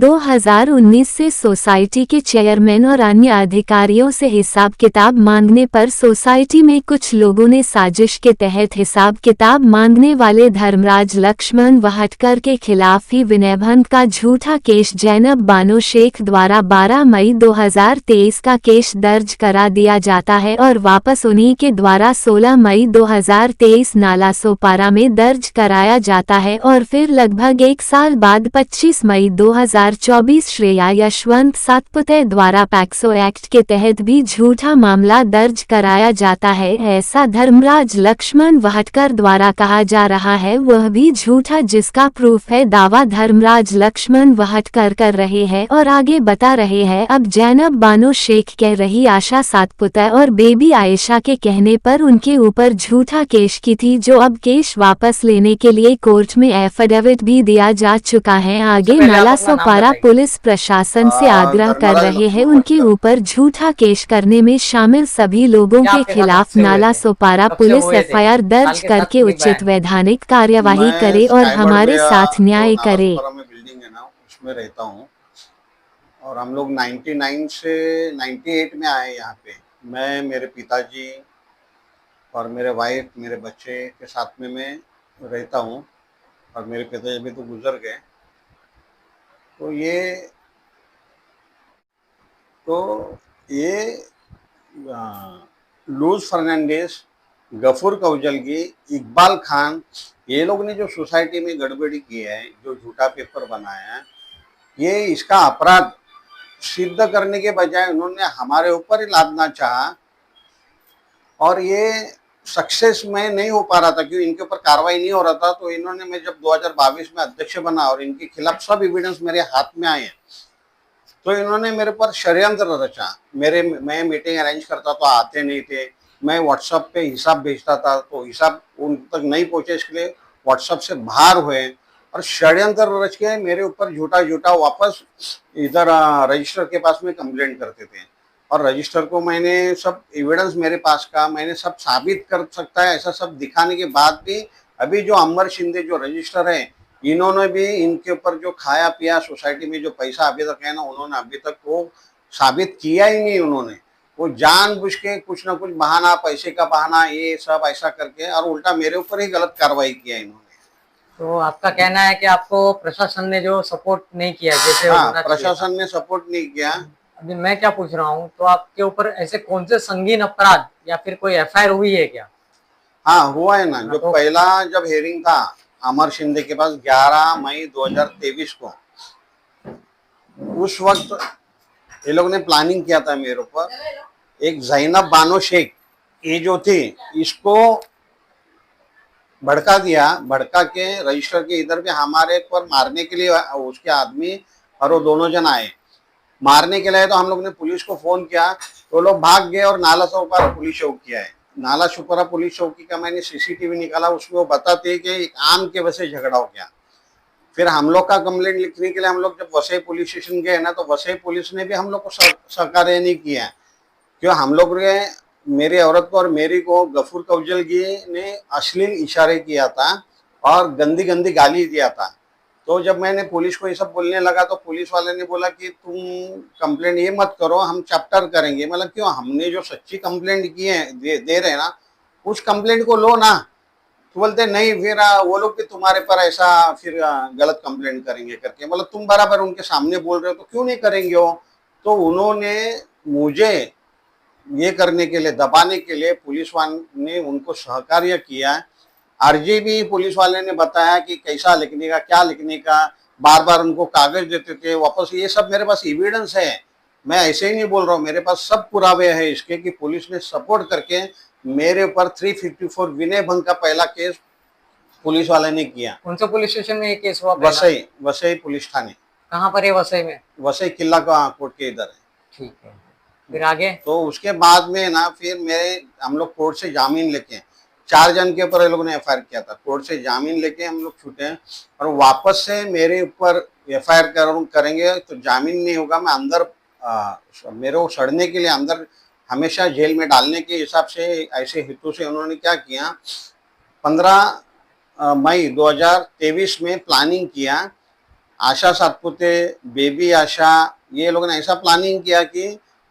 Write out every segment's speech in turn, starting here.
2019 से सोसाइटी के चेयरमैन और अन्य अधिकारियों से हिसाब किताब मांगने पर सोसाइटी में कुछ लोगों ने साजिश के तहत हिसाब किताब मांगने वाले धर्मराज लक्ष्मण वहटकर के खिलाफ ही विनयभंग का झूठा केस जैनब बानो शेख द्वारा 12 मई 2023 का केस दर्ज करा दिया जाता है और वापस उन्हीं के द्वारा 16 मई 2023 नाला सोपारा में दर्ज कराया जाता है और फिर लगभग एक साल बाद 25 मई 2024 श्रेया यशवंत सातपुते द्वारा पैक्सो एक्ट के तहत भी झूठा मामला दर्ज कराया जाता है। ऐसा धर्मराज लक्ष्मण वहटकर द्वारा कहा जा रहा है, वह भी झूठा जिसका प्रूफ है दावा धर्मराज लक्ष्मण वहटकर कर रहे हैं और आगे बता रहे हैं। अब जैनब बानो शेख कह रही आशा सातपुते और बेबी आयशा के कहने पर उनके ऊपर झूठा केस की थी, जो अब केस वापस लेने के लिए कोर्ट में एफिडेविट भी दिया जा चुका है। आगे नाला सोपारा पुलिस प्रशासन से आग्रह कर रहे हैं उनके ऊपर झूठा केस करने में शामिल सभी लोगों के खिलाफ नाला सोपारा पुलिस एफआईआर दर्ज करके उचित वैधानिक कार्यवाही करे और हमारे साथ न्याय करे। बिल्डिंग है ना, उसमें रहता हूँ और हम लोग 99 से 98 में आए यहाँ पे। मैं, मेरे पिताजी और मेरे वाइफ, मेरे बच्चे के साथ में मैं रहता हूँ और मेरे पिताजी अभी तो गुजर गए। तो ये लूज फर्नांडिस, गफूर कौजलगी, इकबाल खान, ये लोग ने जो सोसाइटी में गड़बड़ी की है, जो झूठा पेपर बनाया है, ये इसका अपराध सिद्ध करने के बजाय उन्होंने हमारे ऊपर ही लादना चाहा और ये सक्सेस में नहीं हो पा रहा था क्योंकि इनके ऊपर कार्रवाई नहीं हो रहा था। तो इन्होंने, मैं जब 2022 में अध्यक्ष बना और इनके खिलाफ सब एविडेंस मेरे हाथ में आए हैं, तो इन्होंने मेरे पर षड्यंत्र रचा। मैं मीटिंग अरेंज करता तो आते नहीं थे, मैं व्हाट्सएप पे हिसाब भेजता था तो हिसाब उन तक नहीं पहुंचे, इसके लिए व्हाट्सएप से बाहर हुए और षड्यंत्र रच के मेरे ऊपर झूठा वापस इधर रजिस्टर के पास में कंप्लेंट करते थे। और रजिस्टर को मैंने सब एविडेंस मेरे पास का मैंने सब साबित कर सकता है, ऐसा सब दिखाने के बाद भी अभी जो अमर शिंदे जो रजिस्टर है, इन्होंने भी इनके ऊपर जो खाया पिया सोसाइटी में जो पैसा अभी तक है ना, उन्होंने अभी तक वो साबित किया ही नहीं। उन्होंने वो जानबूझ के कुछ ना कुछ बहाना, पैसे का बहाना, ये सब ऐसा करके और उल्टा मेरे ऊपर ही गलत कार्रवाई किया इन्होंने। तो आपका कहना है कि आपको प्रशासन ने जो सपोर्ट नहीं किया जैसे? हाँ, प्रशासन ने सपोर्ट नहीं किया। अभी मैं क्या पूछ रहा हूँ, तो आपके ऊपर ऐसे कौन से संगीन अपराध या फिर कोई एफआईआर हुई है क्या? हाँ, हुआ है ना। जो पहला जब हेयरिंग था अमर शिंदे के पास 11 मई 2023 को, उस वक्त ये लोग ने प्लानिंग किया था मेरे ऊपर। एक जैनब बानो शेख ये जो थी, इसको भड़का दिया, भड़का के रजिस्टर के इधर पे हमारे पर मारने के लिए उसके आदमी और वो दोनों जन आए मारने के लिए। तो हम लोग ने पुलिस को फोन किया तो लोग भाग गए और नाला सोपारा पुलिस चौकी है। नाला सोपारा पुलिस चौकी का मैंने सीसीटीवी निकाला, उसमें वो बताते कि एक आम के वजह से झगड़ा हो गया। फिर हम लोग का कंप्लेंट लिखने के लिए हम लोग जब वसई पुलिस स्टेशन गए ना, तो वसई पुलिस ने भी हम लोग को सहकार्य नहीं किया, क्यों हम लोग ने मेरी औरत को और मेरी को गफूर कौजलगी ने अश्लील इशारे किया था और गंदी गंदी गाली दिया था। तो जब मैंने पुलिस को ये सब बोलने लगा तो पुलिस वाले ने बोला कि तुम कंप्लेंट ये मत करो, हम चैप्टर करेंगे। मतलब क्यों, हमने जो सच्ची कंप्लेंट की है दे रहे ना, उस कंप्लेंट को लो ना। तो बोलते नहीं, फिर वो लोग कि तुम्हारे पर ऐसा फिर गलत कंप्लेंट करेंगे करके। मतलब तुम बराबर उनके सामने बोल रहे हो तो क्यों नहीं करेंगे वो। तो उन्होंने मुझे ये करने के लिए, दबाने के लिए पुलिस वाले ने उनको सहकार्य किया। आरजीबी पुलिस वाले ने बताया कि कैसा लिखने का, क्या लिखने का, बार बार उनको कागज देते थे वापस। ये सब मेरे पास एविडेंस है, मैं ऐसे ही नहीं बोल रहा हूँ, मेरे पास सब पुरावे हैं इसके कि पुलिस ने सपोर्ट करके मेरे ऊपर 354 विनय भंग का पहला केस पुलिस वाले ने किया। कौन सा पुलिस स्टेशन में ये केस हुआ? वसई पुलिस थाने। कहाँ पर है वसई में? वसई किला का कोर्ट के इधर है। ठीक है, फिर आगे? तो उसके बाद में ना फिर हम लोग कोर्ट से जामीन लेके 4 जन के ऊपर ये लोगों ने एफआईआर किया था। कोर्ट से जामीन लेके हम लोग छूटे हैं और वापस से मेरे ऊपर एफआईआर करेंगे तो जामीन नहीं होगा। मैं अंदर मेरे को सड़ने के लिए अंदर हमेशा जेल में डालने के हिसाब से ऐसे हेतु से उन्होंने क्या किया, 15 मई 2023 में प्लानिंग किया आशा सातपुते, बेबी आशा, ये लोगों ने ऐसा प्लानिंग किया कि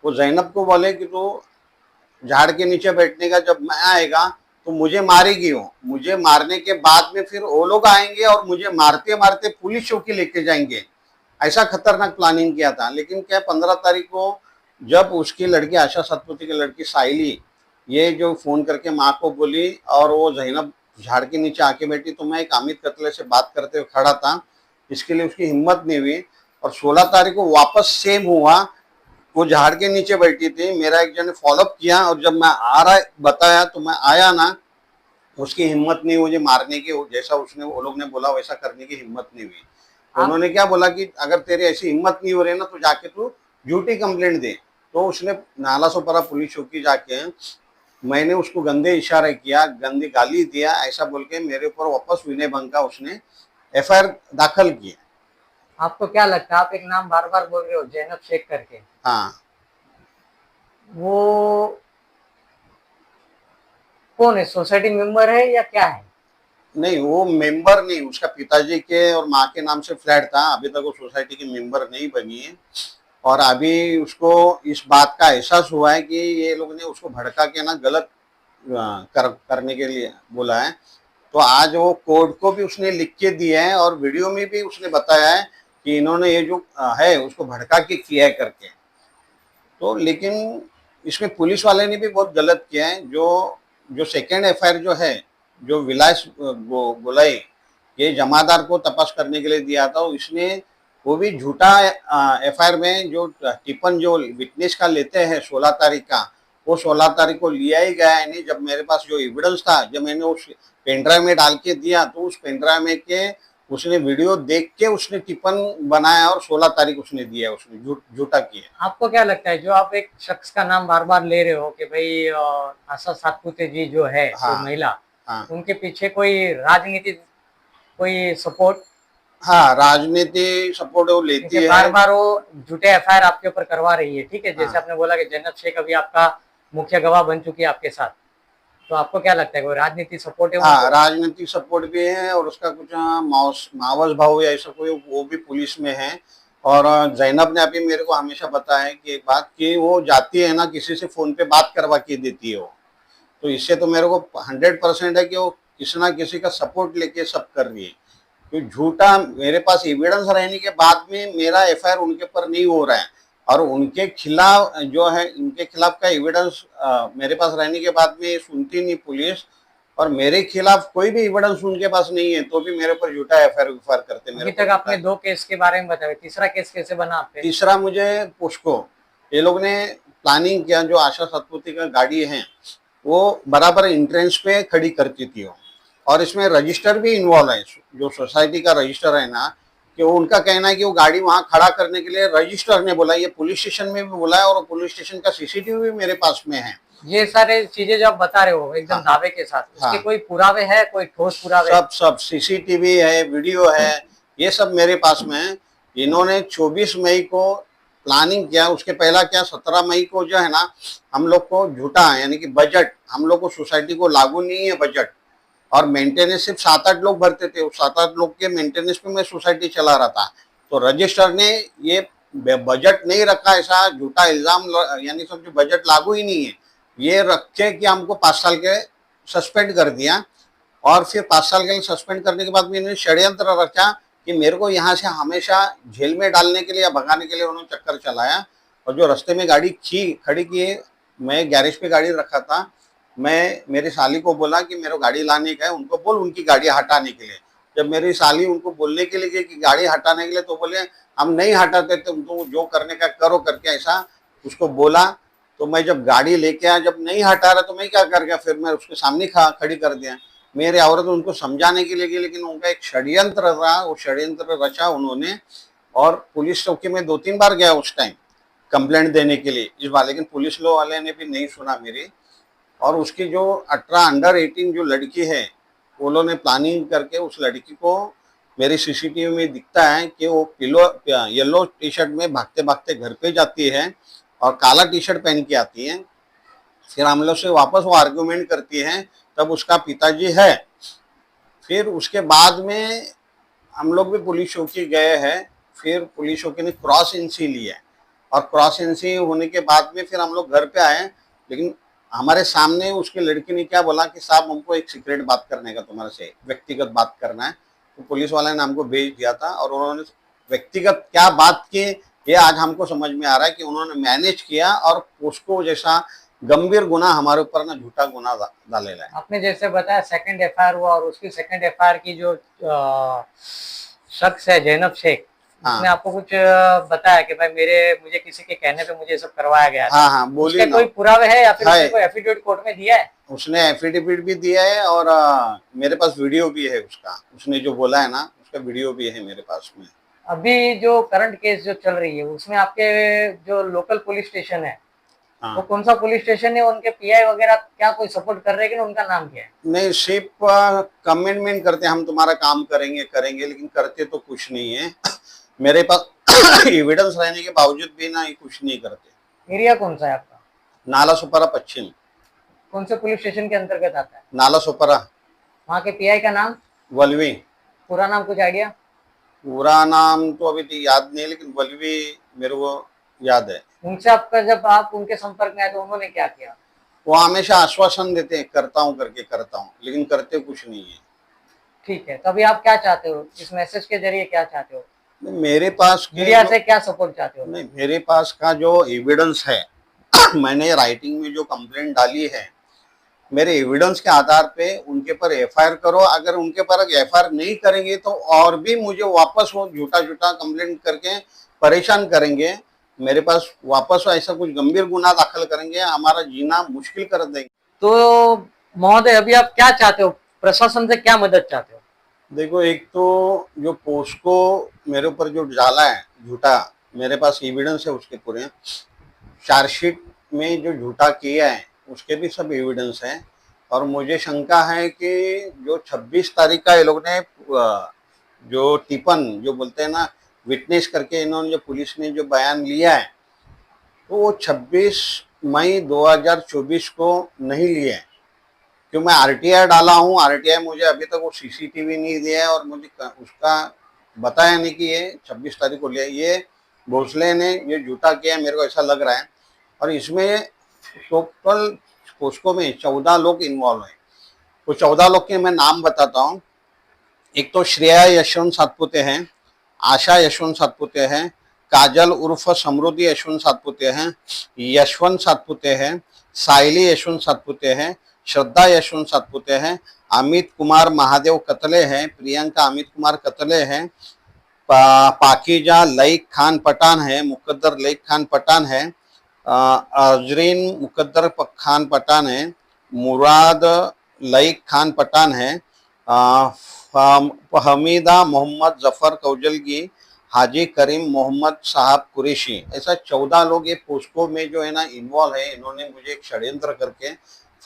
वो जैनब को बोले कि तू झाड़ के नीचे बैठने का, जब मैं आएगा तो मुझे मारेगी वो, मुझे मारने के बाद में फिर वो लोग आएंगे और मुझे मारते मारते पुलिस चौकी लेके जाएंगे। ऐसा खतरनाक प्लानिंग किया था। लेकिन क्या 15 तारीख को जब उसकी लड़की आशा सातपुते की लड़की साइली ये जो फोन करके माँ को बोली और वो जैनब झाड़ के नीचे आके बैठी, तो मैं एक अमित कतले से बात करते हुए खड़ा था, इसके लिए उसकी हिम्मत नहीं हुई। और 16 तारीख को वापस सेम हुआ, वो झाड़ के नीचे बैठी थी, मेरा एक जन ने फॉलोअप किया और जब मैं आ रहा बताया तो मैं आया ना, उसकी हिम्मत नहीं मुझे मारने की, जैसा उसने वो लोग ने बोला वैसा करने की हिम्मत नहीं हुई। तो उन्होंने क्या बोला कि अगर तेरी ऐसी हिम्मत नहीं हो रही ना तो जाके तू झूठी कंप्लेंट दे। तो उसने नालासोपारा पुलिस चौकी जाके मैंने उसको गंदे इशारे किया, गंदी गाली दिया, ऐसा बोल के मेरे ऊपर वापस विनय भंग का उसने एफआईआर दाखिल किया। आपको क्या लगता है, आप एक नाम बार बार बोल रहे हो जैनब शेख करके, हाँ, वो कौन है? सोसाइटी मेंबर है या क्या है? नहीं वो मेंबर नहीं, उसका पिताजी के और माँ के नाम से फ्लैट था, अभी तक वो सोसाइटी की मेंबर नहीं बनी है। और अभी उसको इस बात का एहसास हुआ है कि ये लोग ने उसको भड़का के ना गलत करने के लिए बोला है। तो आज वो कोर्ट को भी उसने लिख के दिया है और वीडियो में भी उसने बताया है कि इन्होंने ये जो है उसको भड़का के किया है करके। तो लेकिन इसमें पुलिस वाले ने भी बहुत गलत किया है। जो जो सेकेंड एफआईआर जो है, जो विलास गोलाई ये जमादार को तपास करने के लिए दिया था, इसने वो भी झूठा एफआईआर में जो टिप्पण जो विटनेस का लेते हैं 16 तारीख का, वो 16 तारीख को लिया ही गया है नहीं। जब मेरे पास जो एविडेंस था, जब मैंने उस पेनड्राइव में डाल के दिया तो उस पेनड्राइव में के उसने वीडियो देख के उसने टिप्पण बनाया और 16 तारीख उसने दिया, उसने झूठा किया। आपको क्या लगता है, जो आप एक शख्स का नाम बार बार ले रहे हो कि भाई आशा सातपुते जी जो है, हाँ, जो महिला, हाँ, उनके पीछे कोई राजनीति, कोई सपोर्ट? हाँ, राजनीति सपोर्ट वो लेती है। बार बार वो झूठे एफआईआर आपके ऊपर करवा रही है, ठीक है, जैसे हाँ, आपने बोला कि जन्नत शेख अभी आपका मुख्य गवाह बन चुकी है आपके साथ, तो आपको क्या लगता है कोई राजनीति सपोर्ट है? हाँ, राजनीतिक सपोर्ट भी है और उसका कुछ मावस भाव या ऐसा कोई वो भी पुलिस में है। और जैनब ने अभी मेरे को हमेशा बताया कि एक बात कि वो जाती है ना, किसी से फोन पे बात करवा के देती है वो। तो इससे तो मेरे को 100% है कि वो किसी ना किसी का सपोर्ट लेके सब कर रही है। तो झूठा मेरे पास एविडेंस रहने के बाद में मेरा एफआईआर उनके ऊपर नहीं हो रहा है और उनके खिलाफ जो है, उनके खिलाफ का एविडेंस मेरे पास रहने के बाद में सुनती नहीं पुलिस, और मेरे खिलाफ कोई भी एविडेंस उनके पास नहीं है तो भी मेरे ऊपर झूठा एफआईआर करते। अभी तक आपने 2 केस के बारे में बताया, तीसरा केस कैसे बना आप पे? तीसरा मुझे पोस्को ये लोग ने प्लानिंग किया, जो आशा सातपुते का गाड़ी है वो बराबर एंट्रेंस पे खड़ी करती थी वो, और इसमें रजिस्टर भी इन्वॉल्व है, जो सोसाइटी का रजिस्टर है ना, कि वो उनका कहना है कि वो गाड़ी वहां खड़ा करने के लिए रजिस्टर ने बोला, ये पुलिस स्टेशन में भी बोला है और पुलिस स्टेशन का सीसीटीवी भी मेरे पास में है। ये सारे चीजें जो आप बता रहे हो एकदम दावे के साथ, उसके कोई पुरावे है, कोई ठोस पुरावे? सब सीसीटीवी है, वीडियो है, ये सब मेरे पास में है। इन्होंने 24 मई को प्लानिंग किया, उसके पहला क्या 17 मई को जो है ना, हम लोग को झूठा यानी कि बजट, हम लोग को सोसाइटी को लागू नहीं है बजट, और मेंटेनेंस सिर्फ 7-8 लोग भरते थे, 7-8 लोग के मेंटेनेंस पे मैं सोसाइटी चला रहा था। तो रजिस्टर ने ये बजट नहीं रखा, ऐसा झूठा इल्जाम, यानी समझो बजट लागू ही नहीं है, ये रखे कि हमको 5 साल के सस्पेंड कर दिया। और फिर 5 साल के लिए सस्पेंड करने के बाद भी इन्होंने षड्यंत्र रचा कि मेरे को यहाँ से हमेशा जेल में डालने के लिए या भगाने के लिए उन्होंने चक्कर चलाया। और जो रास्ते में गाड़ी खड़ी की, मैं गैरेज पे गाड़ी रखा था, मैं मेरी साली को बोला कि मेरे गाड़ी लाने का है, उनको बोल उनकी गाड़ी हटाने के लिए। जब मेरी साली उनको बोलने के लिए गई कि गाड़ी हटाने के लिए, तो बोले हम नहीं हटाते, तुम तो जो करने का करो करके ऐसा उसको बोला। तो मैं जब गाड़ी लेके आया, जब नहीं हटा रहा तो मैं क्या कर गया, फिर मैं उसके सामने खड़ी कर दिया। मेरे औरत उनको समझाने के लिए गई, लेकिन उनका एक षड्यंत्र रहा, वो षड्यंत्र रचा उन्होंने। और पुलिस चौकी में 2-3 बार गया उस टाइम कंप्लेंट देने के लिए इस बार, लेकिन पुलिस वाले ने भी नहीं सुना मेरी। और उसकी जो 18 अंडर 18 जो लड़की है, वो लोगों ने प्लानिंग करके उस लड़की को, मेरी सीसीटीवी में दिखता है कि वो येलो टी शर्ट में भागते भागते घर पे जाती है और काला टी शर्ट पहन के आती है। फिर हम लोग से वापस वो आर्ग्यूमेंट करती है, तब उसका पिताजी है। फिर उसके बाद में हम लोग भी पुलिस चौकी गए हैं, फिर पुलिस चौकी ने क्रॉस एनसी लिया और क्रॉस एनसी होने के बाद में फिर हम लोग घर पे आए। लेकिन हमारे सामने उसकी लड़की ने क्या बोला कि साहब हमको एक सीक्रेट बात करने का तुम्हारे से, व्यक्तिगत बात करना है। तो पुलिस वाले ने हमको भेज दिया था और उन्होंने व्यक्तिगत क्या बात की ये आज हमको समझ में आ रहा है कि उन्होंने मैनेज किया और उसको जैसा गंभीर गुना हमारे ऊपर ना झूठा गुना डालेला है। आपने जैसे बताया सेकंड एफआईआर हुआ और उसकी सेकंड एफआईआर की जो शख्स है जैनब शेख, हाँ। उसने आपको कुछ बताया कि भाई मुझे किसी के कहने पे मुझे सब करवाया गया था? हाँ हाँ बोलिए उसके ना। कोई पुरावे है या फिर है। उसने कोई एफिडेविट कोर्ट में दिया है? उसने एफिडेविट भी दिया है और मेरे पास वीडियो भी है उसका, उसने जो बोला है ना उसका वीडियो भी है मेरे पास में। अभी जो करंट केस जो चल रही है उसमें आपके जो लोकल पुलिस स्टेशन है, हाँ। वो कौन सा पुलिस स्टेशन है? उनके पीआई वगैरह क्या कोई सपोर्ट कर रहे हैं कि उनका नाम क्या है? नहीं, सिर्फ कमिटमेंट करते हम तुम्हारा काम करेंगे, लेकिन करते तो कुछ नहीं है। मेरे पास एविडेंस रहने के बावजूद भी ना ये कुछ नहीं करते। एरिया कौन सा है आपका? नाला सुपारा पश्चिम। कौन से पुलिस स्टेशन के अंतर्गत आता है? नाला सुपारा। वहाँ के पीआई का नाम? वलवी। पूरा नाम कुछ आइडिया? पूरा नाम तो अभी तो याद नहीं, लेकिन वलवी मेरे को याद है। उनसे आपका जब आप उनके संपर्क में आए तो उन्होंने क्या किया? वो हमेशा आश्वासन देते हैं करता हूँ करके करता हूँ, लेकिन करते कुछ नहीं है। ठीक है, तो अभी आप क्या चाहते हो इस मैसेज के जरिए, क्या चाहते हो? मेरे पास मीडिया से क्या सपोर्ट चाहते हो? नहीं, मेरे पास का जो एविडेंस है मैंने राइटिंग में जो कंप्लेंट डाली है, मेरे एविडेंस के आधार पे उनके पर एफआईआर करो। अगर उनके पर एफआईआर नहीं करेंगे तो और भी मुझे वापस वो झूठा कंप्लेंट करके परेशान करेंगे। मेरे पास वापस ऐसा कुछ गंभीर गुना दाखिल करेंगे, हमारा जीना मुश्किल कर देंगे। तो महोदय अभी आप क्या चाहते हो, प्रशासन से क्या मदद चाहते हो? देखो, एक तो जो पोस्को मेरे ऊपर जो डाला है झूठा, मेरे पास एविडेंस है उसके पूरे। चार्जशीट में जो झूठा किया है उसके भी सब एविडेंस हैं। और मुझे शंका है कि जो 26 तारीख का ये लोग ने जो टिपन जो बोलते हैं ना विटनेस करके इन्होंने जो पुलिस ने जो बयान लिया है, तो वो 26 मई 2024 को नहीं लिया है। क्यों मैं आरटीआई डाला हूँ, आरटीआई मुझे अभी तक वो सीसीटीवी नहीं दिया है और मुझे उसका बताया नहीं कि ये 26 तारीख को लिया। ये भोसले ने ये झूठा किया, मेरे को ऐसा लग रहा है। और इसमें टोटल पोस्को में 14 लोग इन्वॉल्व हैं। तो 14 लोग के मैं नाम बताता हूँ। एक तो श्रेया यशवंत सातपुते हैं, आशा यशवंत सातपुते हैं, काजल उर्फ समृद्धि यशवंत सातपुते हैं, यशवंत सातपुते हैं, साइली यशवंत सातपुते हैं, श्रद्धा यशवंत सातपुते हैं, अमित कुमार महादेव कतले हैं, प्रियंका अमित कुमार कतले हैं, पाकिजा लईक खान पठान है, मुकद्दर लईक खान पठान है, अजरीन मुकद्दर खान पठान है, मुराद लईक खान पठान है, हमीदा मोहम्मद जफर कौजलगी, हाजी करीम मोहम्मद साहब कुरैशी। ऐसा 14 लोग ये पोस्को में जो है ना इन्वॉल्व है। इन्होंने मुझे एक षड्यंत्र करके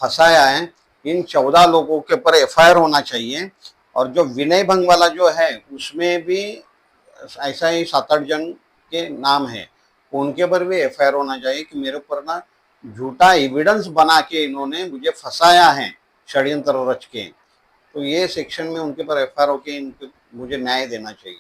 फंसाया है। इन 14 लोगों के ऊपर एफआईआर होना चाहिए। और जो विनय भंग वाला जो है उसमें भी ऐसा ही 7-8 जन के नाम है, उनके ऊपर भी एफआईआर होना चाहिए कि मेरे ऊपर ना झूठा एविडेंस बना के इन्होंने मुझे फंसाया है षड्यंत्र रच के। तो ये सेक्शन में उनके ऊपर एफआईआर होके इनको मुझे न्याय देना चाहिए।